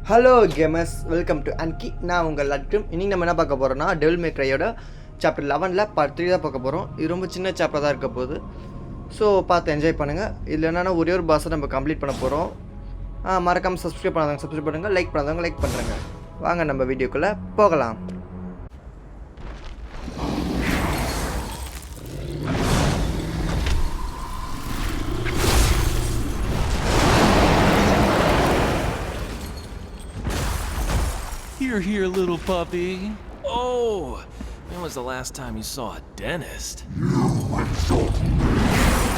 Hello gamers, welcome to அன்கி. நான் உங்கள் லட்டும். இன்றைக்கி நம்ம என்ன பார்க்க போகிறோம்னா டெவில் மே க்ரையோட சாப்டர் 11ல் பார்ட் 3 தான் பார்க்க போகிறோம். இது ரொம்ப சின்ன சாப்டர் தான் இருக்க போகுது. ஸோ பார்த்து என்ஜாய் பண்ணுங்கள். இதில் என்னென்னா ஒரே ஒரு பாஸை நம்ம கம்ப்ளீட் பண்ண போகிறோம். மறக்காமல் சப்ஸ்கிரைப் பண்ணாதவங்க சப்ஸ்கிரைப் பண்ணுங்கள், லைக் பண்ணாதவங்க லைக் பண்ணுறேங்க. வாங்க நம்ம வீடியோக்குள்ளே போகலாம். Here, little puppy. Oh, when was the last time you saw a dentist? You insulting me,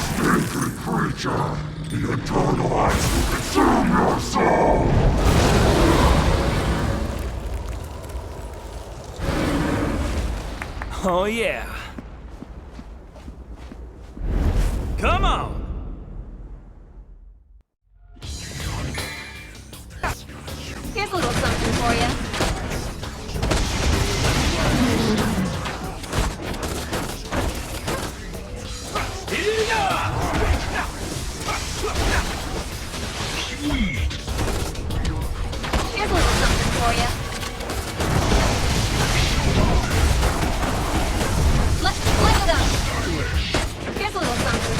stinking creature! The eternal ice will consume your soul! Oh yeah. Come on. Here's a little something for you. Here's a little something for you. Light it up. Here's a little something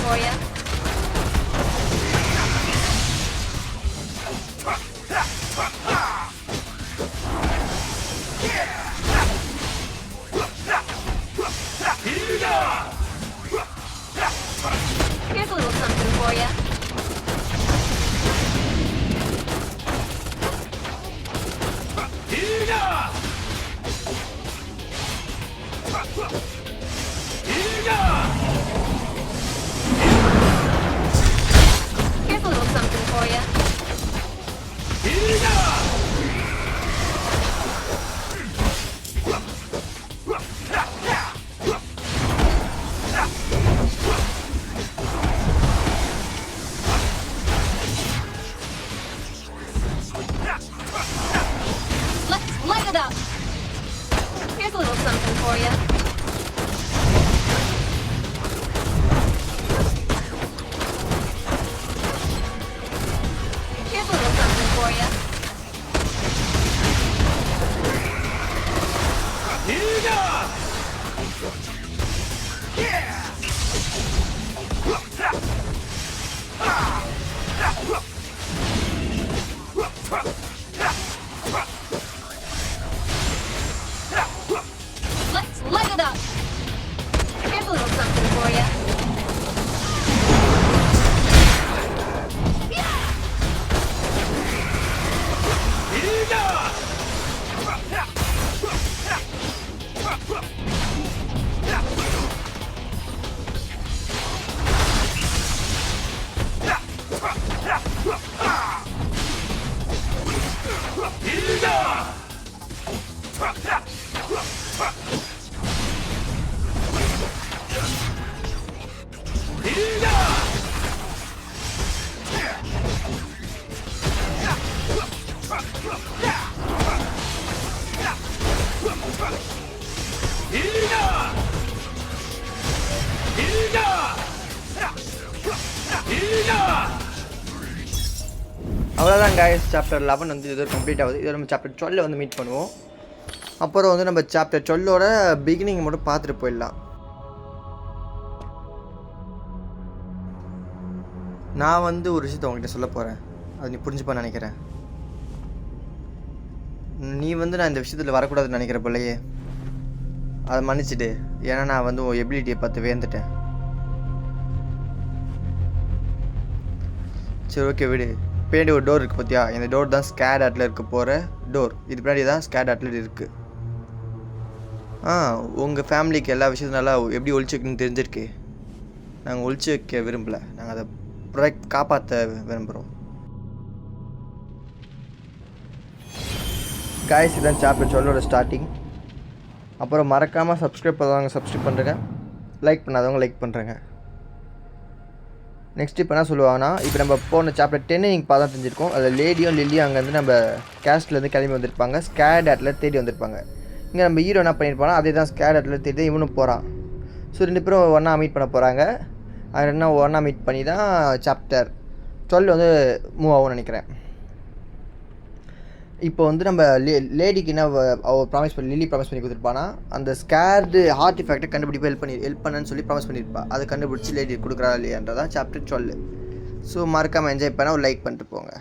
for you. Here's a little something for you. Here's a little something for you. Let's light it up. Here's a little something for you. Here's a little something for you. Let's light it up. Here's a little something for you. அவ்வளோதான் guys, chapter 11 வந்து இது complete ஆகுது. இதை நம்ம chapter 12 வந்து meet பண்ணுவோம். அப்புறம் வந்து நம்ம சாப்டர் 12ஓட பிகினிங் மட்டும் பார்த்துட்டு போயிடலாம். நான் வந்து ஒரு விஷயத்தை உங்ககிட்ட சொல்ல போகிறேன், அது நீ புரிஞ்சுப்பான்னு நினைக்கிறேன். நீ வந்து நான் இந்த விஷயத்தில் வரக்கூடாதுன்னு நினைக்கிற போலையே, அதை மன்னிச்சிடு. ஏன்னா நான் வந்து உன் எபிலிட்டியை பார்த்து வேந்துட்டேன். சரி, ஓகே விடு. பின்னாடி ஒரு டோர் இருக்குது பார்த்தியா? இந்த டோர் தான் ஸ்கேட் ஆட்டில் இருக்க போகிற டோர். இது பின்னாடி தான் ஸ்கேட் ஆட்டில் இருக்குது. உங்கள் ஃபேமிலிக்கு எல்லா விஷயத்தையும் நல்லா எப்படி ஒழிச்சு வைக்கணும்னு தெரிஞ்சிருக்கு. நாங்கள் ஒழிச்சு வைக்க விரும்பலை, நாங்கள் அதை ப்ரொடக்ட் காப்பாற்ற விரும்புகிறோம். காய்ஸ், இதுதான் சாப்டர் 12ஓட ஸ்டார்டிங். அப்புறம் மறக்காமல் சப்ஸ்கிரைப் பண்ணாதவங்க சப்ஸ்கிரைப் பண்ணுறேங்க, லைக் பண்ணாதவங்க லைக் பண்ணுறேங்க. நெக்ஸ்ட் இப்போ என்ன சொல்லுவாங்கன்னா, இப்போ நம்ம போன சாப்டர் 10 நீங்கள் பார்த்தா தெரிஞ்சிருக்கோம். அதில் லேடியும் லில்லியும் அங்கேருந்து நம்ம கேஸ்ட்லேருந்து கிளம்பி வந்திருப்பாங்க, ஸ்கேட் ஆட்டில் தேடி வந்திருப்பாங்க. இங்கே நம்ம ஹீரோ என்ன பண்ணியிருப்பானா, அதே தான் ஸ்கேட் ஆட்டில் தேடி இவனும் போகிறான். ஸோ 2 பேரும் ஒன்றா மீட் பண்ண போகிறாங்க. அது என்ன ஒன்றா மீட் பண்ணி தான் சாப்டர் 12 வந்து மூவ் ஆகும்னு நினைக்கிறேன். இப்போ வந்து நம்ம லேடிக்கு என்ன அவள் ப்ராமிஸ் பண்ணி லில்லி ப்ராமிஸ் பண்ணி கொடுத்துருப்பானா அந்த ஸ்கேர்டு ஆர்டிஃபேக்டை கண்டுபிடிப்பா ஹெல்ப் பண்ணன்னு சொல்லி ப்ராமிஸ் பண்ணியிருப்பா அதை கண்டுபிடிச்சி லேடி கொடுக்குறா இல்லையான்றதான் சாப்டர் 12. ஸோ மறக்காமல் என்ஜாய் பண்ணால் ஒரு லைக் பண்ணிட்டு போங்க.